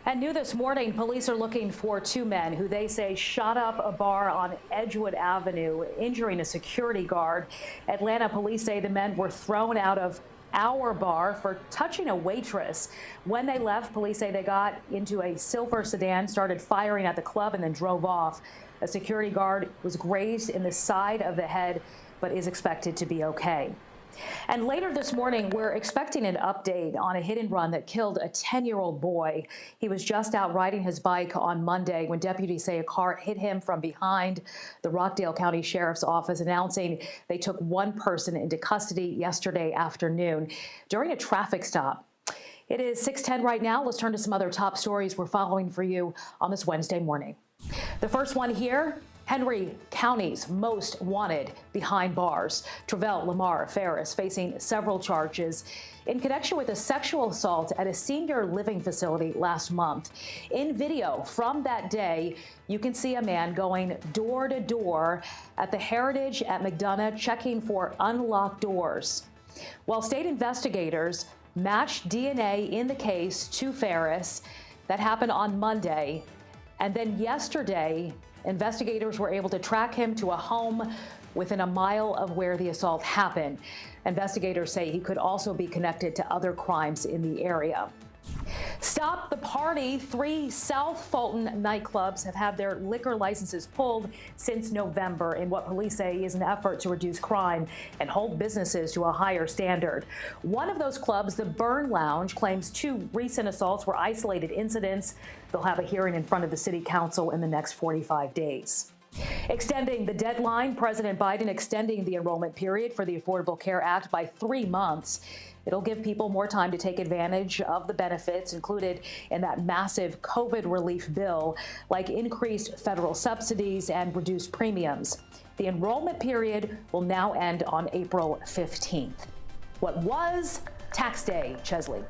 And new this morning, police are looking for two men who they say shot up a bar on Edgewood Avenue, injuring a security guard. Atlanta police say the men were thrown out of our bar for touching a waitress. When they left, police say they got into a silver sedan, started firing at the club, and then drove off. A security guard was grazed in the side of the head, but is expected to be okay. And later this morning, we're expecting an update on a hit and run that killed a 10-year-old boy. He was just out riding his bike on Monday when deputies say a car hit him from behind. The Rockdale County Sheriff's Office announcing they took one person into custody yesterday afternoon during a traffic stop. It is 6:10 right now. Let's turn to some other top stories we're following for you on this Wednesday morning. The first one here. Henry County's most wanted behind bars. Travell Lamar Ferris facing several charges in connection with a sexual assault at a senior living facility last month. In video from that day, you can see a man going door to door at the Heritage at McDonough checking for unlocked doors. While state investigators matched DNA in the case to Ferris, that happened on Monday, and then yesterday, investigators were able to track him to a home within a mile of where the assault happened. Investigators say he could also be connected to other crimes in the area. Stop the party. 3 South Fulton nightclubs have had their liquor licenses pulled since November in what police say is an effort to reduce crime and hold businesses to a higher standard. One of those clubs, the Burn Lounge, claims 2 recent assaults were isolated incidents. They'll have a hearing in front of the city council in the next 45 days. Extending the deadline, President Biden extending the enrollment period for the Affordable Care Act by 3 months. It'll give people more time to take advantage of the benefits included in that massive COVID relief bill, like increased federal subsidies and reduced premiums. The enrollment period will now end on April 15th. What was tax day, Chesley?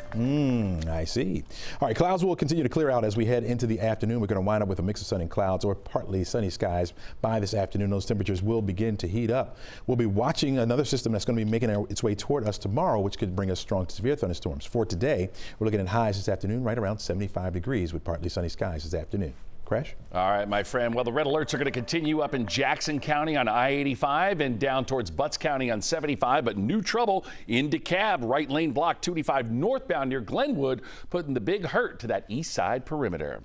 I see. All right, clouds will continue to clear out as we head into the afternoon. We're going to wind up with a mix of sun and clouds or partly sunny skies by this afternoon. Those temperatures will begin to heat up. We'll be watching another system that's going to be making its way toward us tomorrow, which could bring us strong to severe thunderstorms. For today, we're looking at highs this afternoon right around 75 degrees with partly sunny skies this afternoon. Crash? All right, my friend. Well, the red alerts are going to continue up in Jackson County on I-85 and down towards Butts County on 75, but new trouble in DeKalb, right lane block 285 northbound near Glenwood, putting the big hurt to that east side perimeter.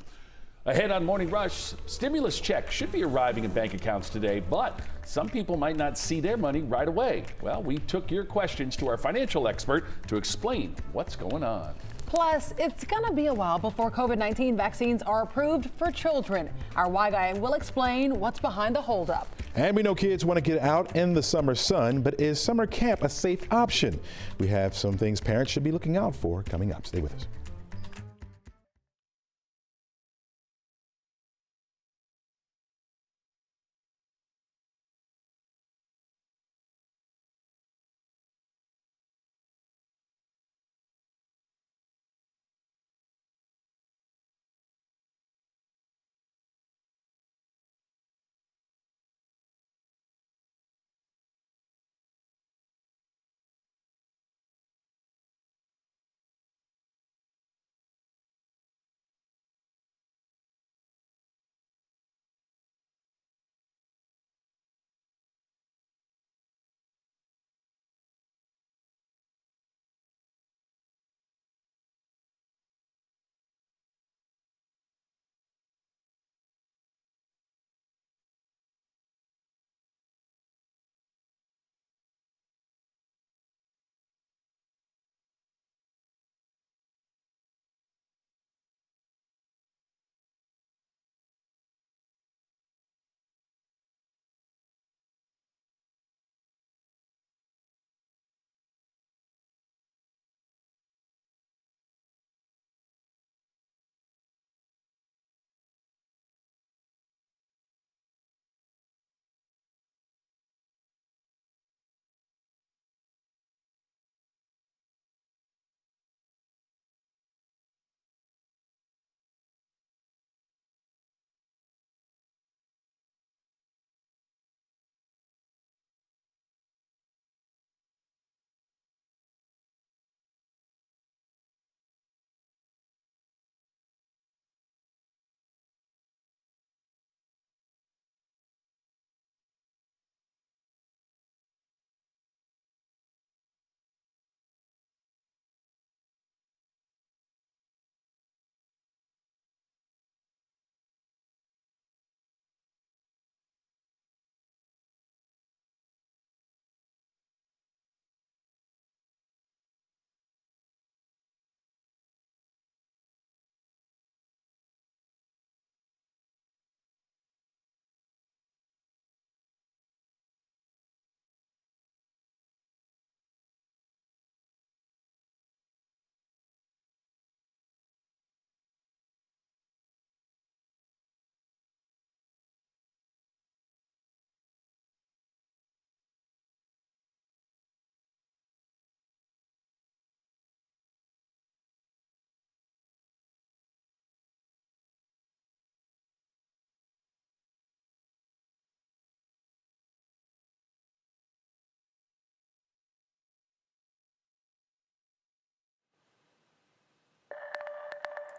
Ahead on Morning Rush, stimulus checks should be arriving in bank accounts today, but some people might not see their money right away. Well, we took your questions to our financial expert to explain what's going on. Plus, it's going to be a while before COVID-19 vaccines are approved for children. Our Y Guy will explain what's behind the holdup. And we know kids want to get out in the summer sun, but is summer camp a safe option? We have some things parents should be looking out for coming up. Stay with us.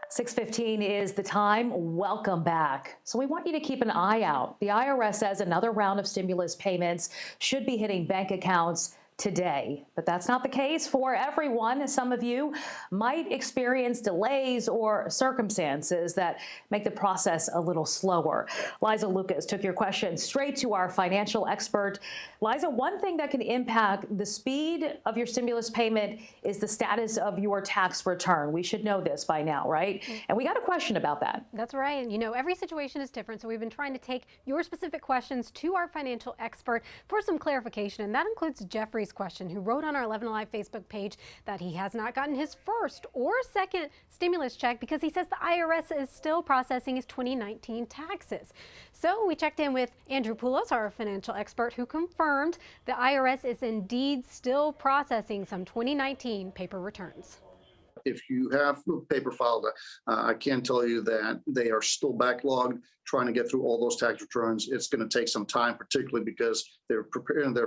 6:15 is the time. Welcome back. So we want you to keep an eye out. The IRS says another round of stimulus payments should be hitting bank accounts today, but that's not the case for everyone. Some of you might experience delays or circumstances that make the process a little slower. Liza Lucas took your question straight to our financial expert. Liza, one thing that can impact the speed of your stimulus payment is the status of your tax return. We should know this by now, right? And we got a question about that. That's right. You know, every situation is different, so we've been trying to take your specific questions to our financial expert for some clarification, and that includes Jeffrey's question, who wrote on our 11 Alive Facebook page that he has not gotten his first or second stimulus check because he says the IRS is still processing his 2019 taxes. So we checked in with Andrew Poulos, our financial expert, who confirmed the IRS is indeed still processing some 2019 paper returns. If you have paper filed, I can tell you that they are still backlogged trying to get through all those tax returns. It's going to take some time, particularly because they're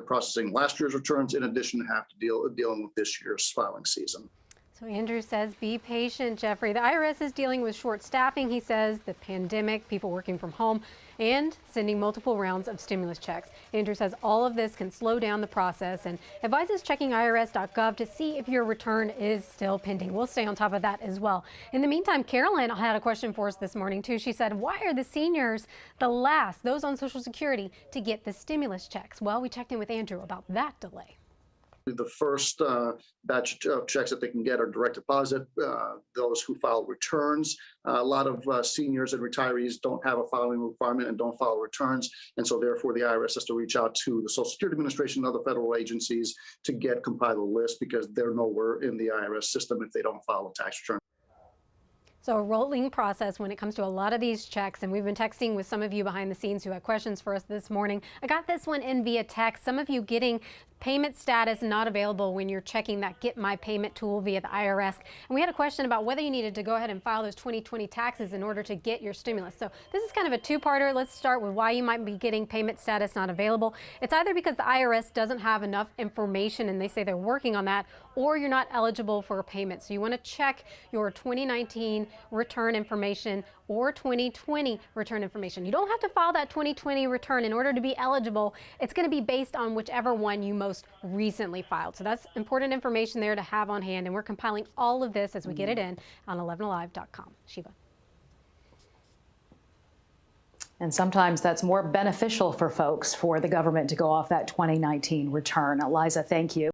processing last year's returns in addition to have to dealing with this year's filing season. So Andrew says, be patient, Jeffrey. The IRS is dealing with short staffing, he says, the pandemic, people working from home, and sending multiple rounds of stimulus checks. Andrew says all of this can slow down the process and advises checking irs.gov to see if your return is still pending. We'll stay on top of that as well. In the meantime, Carolyn had a question for us this morning, too. She said, why are the seniors the last, those on Social Security, to get the stimulus checks? Well, we checked in with Andrew about that delay. The first batch of checks that they can get are direct deposit. Those who file returns, a lot of seniors and retirees don't have a filing requirement and don't file returns. And so therefore the IRS has to reach out to the Social Security Administration and other federal agencies to compile a list because they're nowhere in the IRS system if they don't file a tax return. So a rolling process when it comes to a lot of these checks, and we've been texting with some of you behind the scenes who had questions for us this morning. I got this one in via text. Some of you getting payment status not available when you're checking that Get My Payment tool via the IRS. And we had a question about whether you needed to go ahead and file those 2020 taxes in order to get your stimulus. So this is kind of a two-parter. Let's start with why you might be getting payment status not available. It's either because the IRS doesn't have enough information and they say they're working on that, or you're not eligible for a payment. So you want to check your 2019 return information or 2020 return information. You don't have to file that 2020 return in order to be eligible. It's going to be based on whichever one you most recently filed. So that's important information there to have on hand, and we're compiling all of this as we get it in on 11alive.com. Shiva. And sometimes that's more beneficial for folks for the government to go off that 2019 return. Liza, thank you.